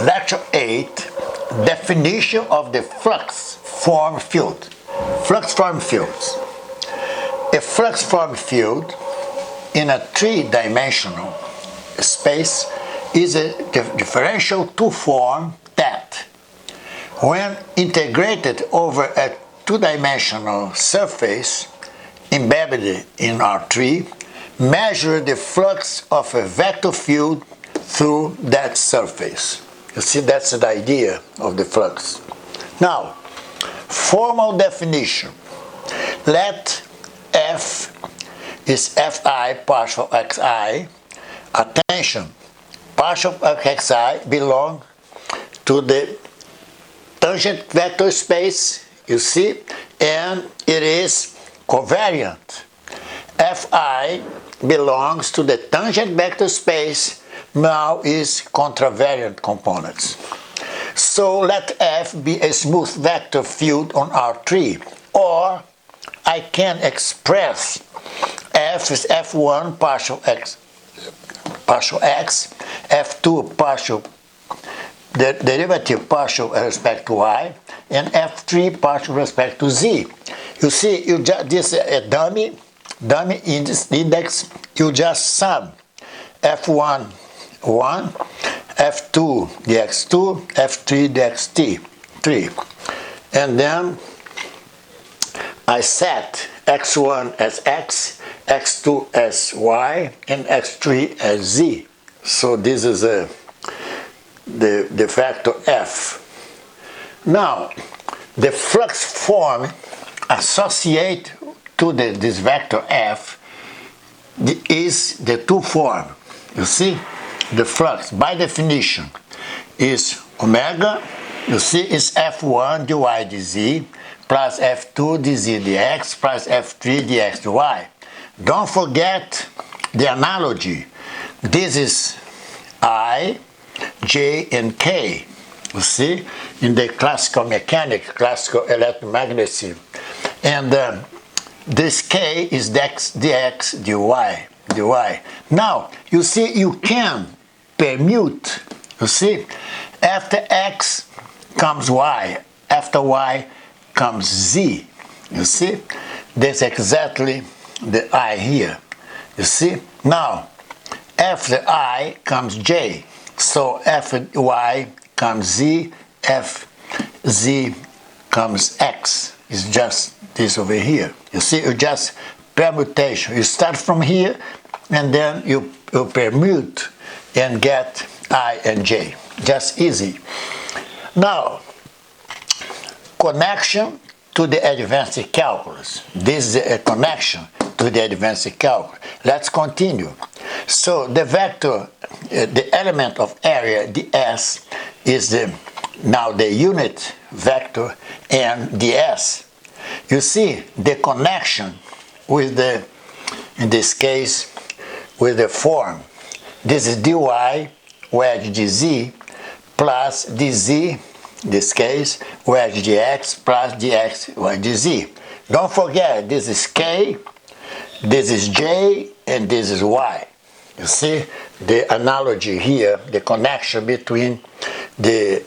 Lecture 8, definition of the flux form field. Flux form fields. A flux form field in a three-dimensional space is a differential two-form that, when integrated over a two-dimensional surface embedded in R3, measure the flux of a vector field through that surface. You see, that's the idea of the flux. Now, formal definition. Let F is Fi partial xi. Attention, partial xi belong to the tangent vector space, you see, and it is covariant. Fi belongs to the tangent vector space, now is contravariant components. So let F be a smooth vector field on R3, or I can express F is F1 partial x, F2 partial the derivative partial with respect to y, and F3 partial with respect to z. You see, this is a dummy index. You just sum F1 1, F2 dx2, F3 dx3, and then I set x1 as x, x2 as y, and x3 as z. So this is the vector F. Now, the flux form associated to this vector F is the two form. You see, the flux by definition is omega, you see, is F1 dy dz plus F2 dz dx plus F3 dx dy. Don't forget the analogy. This is I, J, and K. You see, in the classical mechanics, classical electromagnetism. And this K is dx dy. Now, you see, you can permute. You see, after x comes y, after y comes z. You see, that's exactly the I here. You see, now after I comes j, so after y comes z, fz comes x. It's just this over here. You see, you just permutation. You start from here, and then you permute and get I and j. Just easy. Now, connection to the advanced calculus. This is a connection to the advanced calculus. Let's continue. So the vector, the element of area, ds, is now the unit vector and ds. You see the connection with the, in this case, with the form. This is dy wedge dz plus dz, this case, wedge dx plus dx wedge dz. Don't forget, this is k, this is j, and this is y. You see the analogy here, the connection between the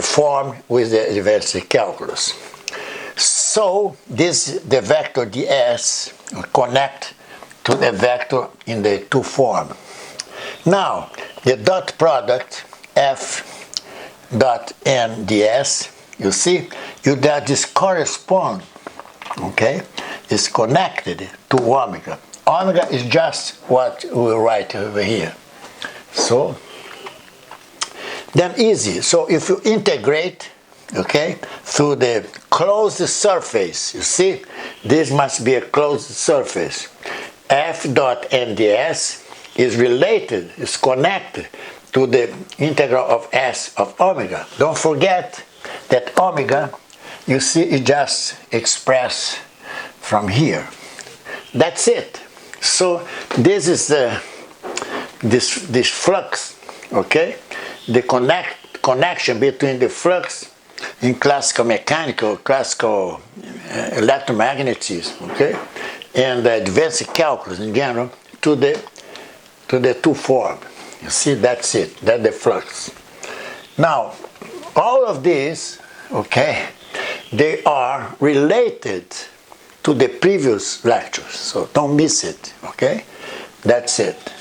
form with the advanced calculus. So this the vector ds connect to the vector in the two form. Now the dot product f dot n ds, you see, that this correspond, okay, is connected to omega. Omega is just what we write over here. So then easy. So if you integrate, okay, through the closed surface, you see, this must be a closed surface. F dot nds is related, is connected to the integral of s of omega. Don't forget that omega, you see, it just expressed from here. That's it. So this is this flux, okay, the connection between the flux in classical mechanical, classical electromagnetism, okay, and the advanced calculus in general to the two form. You see, that's it. That's the flux. Now, all of these, okay, they are related to the previous lectures, so don't miss it, okay? That's it.